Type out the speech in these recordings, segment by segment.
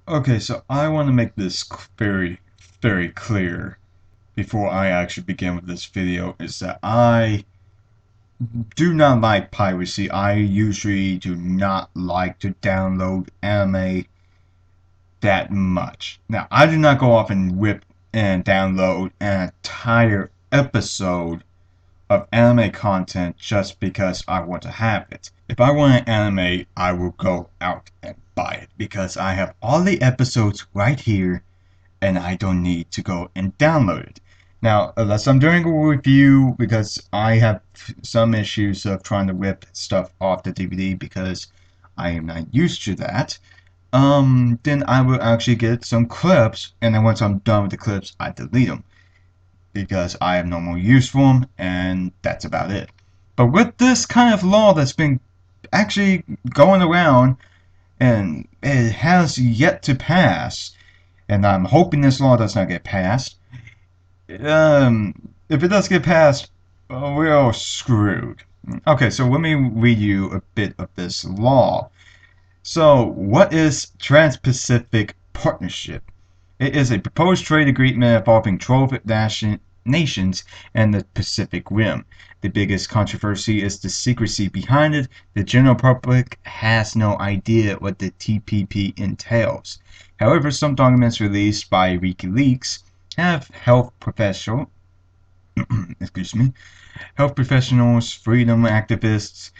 Okay, so I want to make this very, very clear before I actually begin with this video is that I do not like piracy. I usually do not like to download anime that much. Now, I do not go off and rip and download an entire episode of anime content just because I want to have it. If I want an anime, I will go out and buy it because I have all the episodes right here and I don't need to go and download it. Now, unless I'm doing a review because I have some issues of trying to rip stuff off the DVD because I am not used to that, then I will actually get some clips, and then once I'm done with the clips, I delete them because I have no more use for them, and that's about it. But with this kind of law that's been actually going around, and it has yet to pass, and I'm hoping this law does not get passed. If it does get passed, we're all screwed. Okay, so let me read you a bit of this law. So, what is Trans-Pacific Partnership? It is a proposed trade agreement involving 12 nations and the Pacific Rim. The biggest controversy is the secrecy behind it. The general public has no idea what the TPP entails. However, some documents released by WikiLeaks have excuse me, health professionals, freedom activists,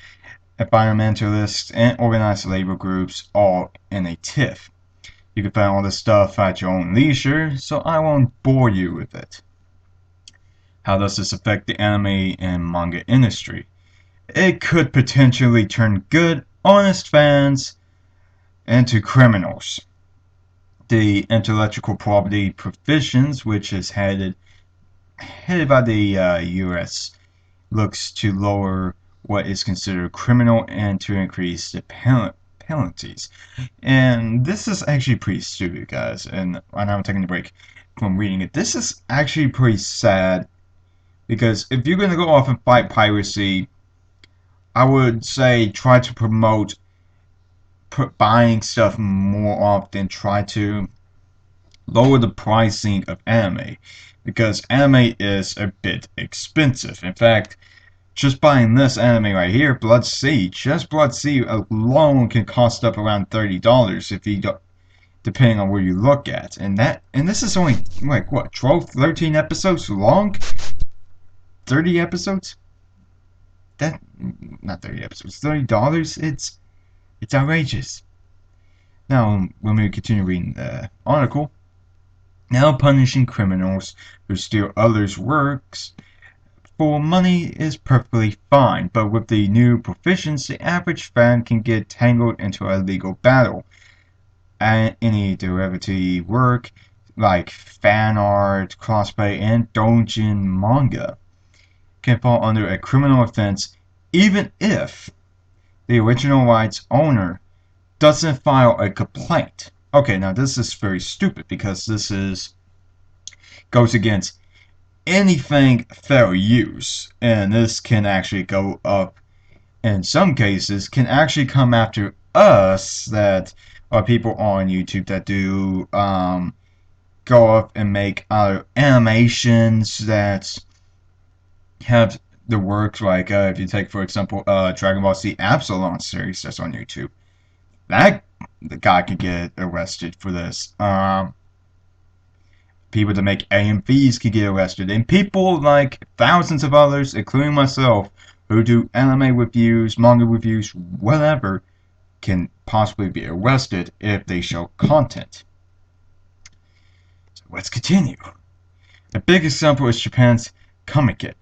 environmentalists, and organized labor groups all in a tiff. You can find all this stuff at your own leisure, so I won't bore you with it. How does this affect the anime and manga industry? It could potentially turn good, honest fans into criminals. The intellectual property provisions, which is headed by the U.S., looks to lower what is considered criminal and to increase the penalties. And this is actually pretty stupid, guys. And I'm taking a break from reading it. This is actually pretty sad because if you're going to go off and fight piracy, I would say try to promote buying stuff more often. Try to lower the pricing of anime because anime is a bit expensive. In fact, just buying this anime right here, Blood Sea, just Blood Sea alone can cost up around $30 if you go, depending on where you look at. And this is only like what 12, 13 episodes long? 30 episodes? That not 30 episodes, $30? It's outrageous. Now when we continue reading the article, now punishing criminals who steal others' works for money is perfectly fine, but with the new provisions, the average fan can get tangled into a legal battle. And any derivative work like fan art, cosplay, and doujin manga can fall under a criminal offense even if the original rights owner doesn't file a complaint. Okay, now this is very stupid because this is goes against anything fair use, and this can actually go up in some cases can actually come after us that are people on YouTube that do go up and make animations that have the works like if you take for example Dragon Ball Z Absalon series that's on YouTube, that the guy could get arrested for this. People that make AMVs could get arrested, and people like thousands of others, including myself, who do anime reviews, manga reviews, whatever, can possibly be arrested if they show content. So let's continue. A big example is Japan's Comic-Con.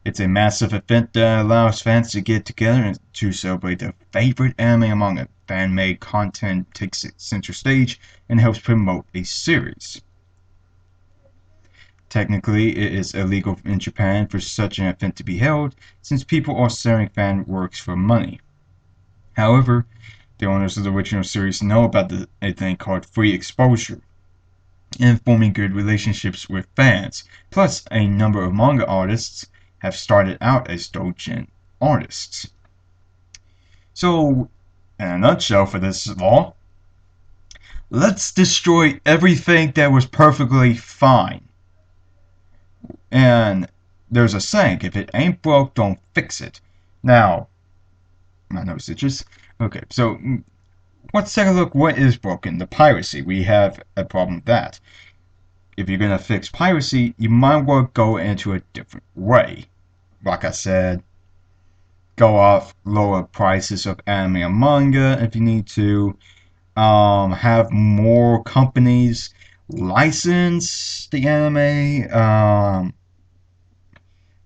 It's a massive event that allows fans to get together and to celebrate their favorite anime among it. Fan-made content takes center stage and helps promote a series. Technically, it is illegal in Japan for such an event to be held, since people are selling fan works for money. However, the owners of the original series know about a thing called free exposure and forming good relationships with fans. Plus, a number of manga artists have started out as doujin artists. So, in a nutshell for this law, let's destroy everything that was perfectly fine. And there's a saying, if it ain't broke, don't fix it. Now, my nose itches. Okay, so let's take a look what is broken. The piracy. We have a problem with that. If you're going to fix piracy, you might want to go into a different way. Like I said, go off lower prices of anime and manga if you need to. Have more companies license the anime.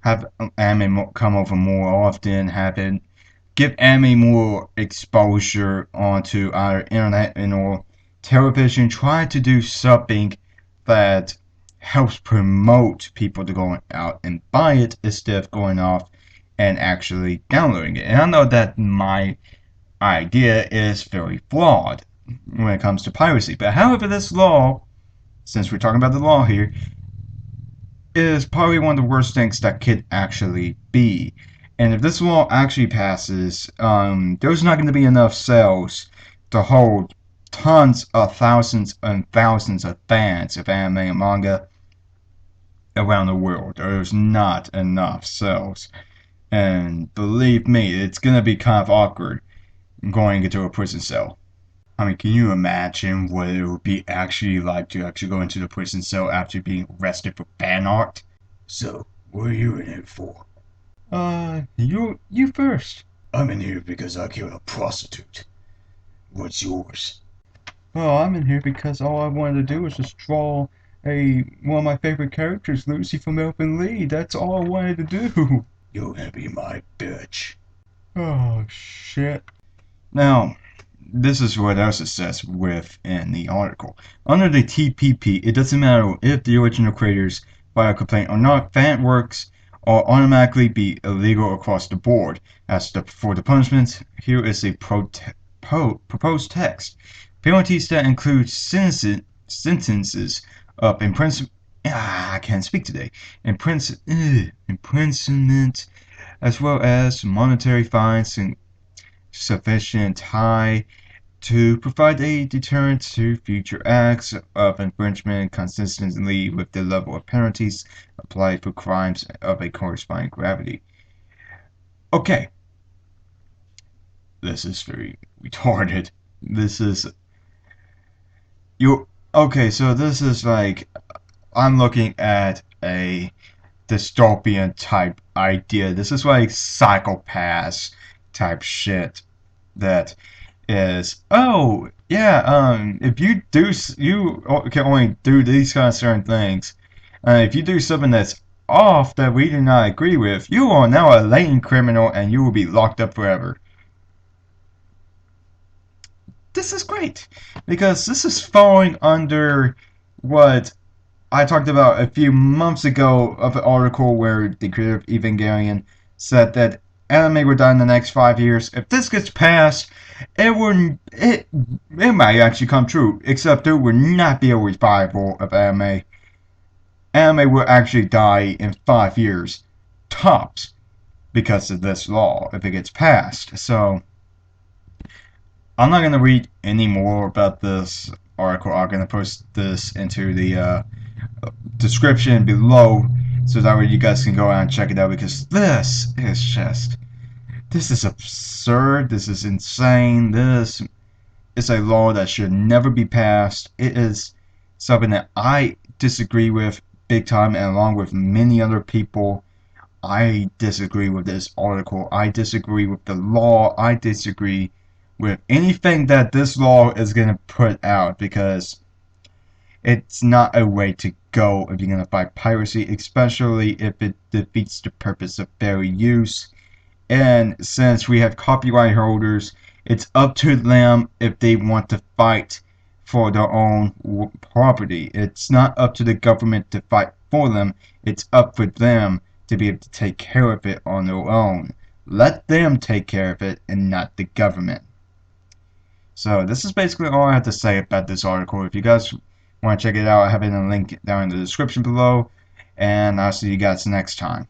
Have anime come over more often. Have it give anime more exposure onto our internet and or television. Try to do something that helps promote people to go out and buy it instead of going off and actually downloading it. And I know that my idea is very flawed when it comes to piracy, but however, this law, since we're talking about the law here, is probably one of the worst things that could actually be. And if this law actually passes, there's not going to be enough sales to hold tons of thousands and thousands of fans of anime and manga around the world. There's not enough sales. And believe me, it's going to be kind of awkward going into a prison cell. I mean, can you imagine what it would be actually like to actually go into the prison cell after being arrested for fan art? So, what are you in it for? You first. I'm in here because I killed a prostitute. What's yours? Oh, I'm in here because all I wanted to do was just draw one of my favorite characters, Lucy from Elfen Lied. That's all I wanted to do. You're gonna be my bitch. Oh shit. Now, this is what else it says within the article. Under the TPP, it doesn't matter if the original creators file a complaint or not, fan works will automatically be illegal across the board. For the punishments, here is a proposed text. Penalties that include sentences of imprisonment. I can't speak today. Imprisonment, as well as monetary fines and sufficient high to provide a deterrent to future acts of infringement consistently with the level of penalties applied for crimes of a corresponding gravity. Okay, this is very retarded. This is you. Okay, so this is like I'm looking at a dystopian type idea. This is like psychopaths type shit that is, oh yeah, if you do, you can only do these kind of certain things. If you do something that's off that we do not agree with, you are now a latent criminal and you will be locked up forever. This is great because this is falling under what I talked about a few months ago of an article where the creator of Evangelion said that anime would die in the next 5 years. If this gets passed, it might actually come true. Except there will not be a revival of anime. Anime will actually die in 5 years, tops, because of this law if it gets passed. So I'm not gonna read any more about this article. I'm gonna post this into the description below so that way you guys can go out and check it out because this is absurd. This is insane. This is a law that should never be passed. It is something that I disagree with big time, and along with many other people, I disagree with this article. I disagree with the law. I disagree with anything that this law is going to put out because it's not a way to go if you're going to fight piracy, especially if it defeats the purpose of fair use. And since we have copyright holders, it's up to them if they want to fight for their own property. It's not up to the government to fight for them. It's up for them to be able to take care of it on their own. Let them take care of it and not the government. So this is basically all I have to say about this article. If you guys want to check it out, I have it in a link down in the description below. And I'll see you guys next time.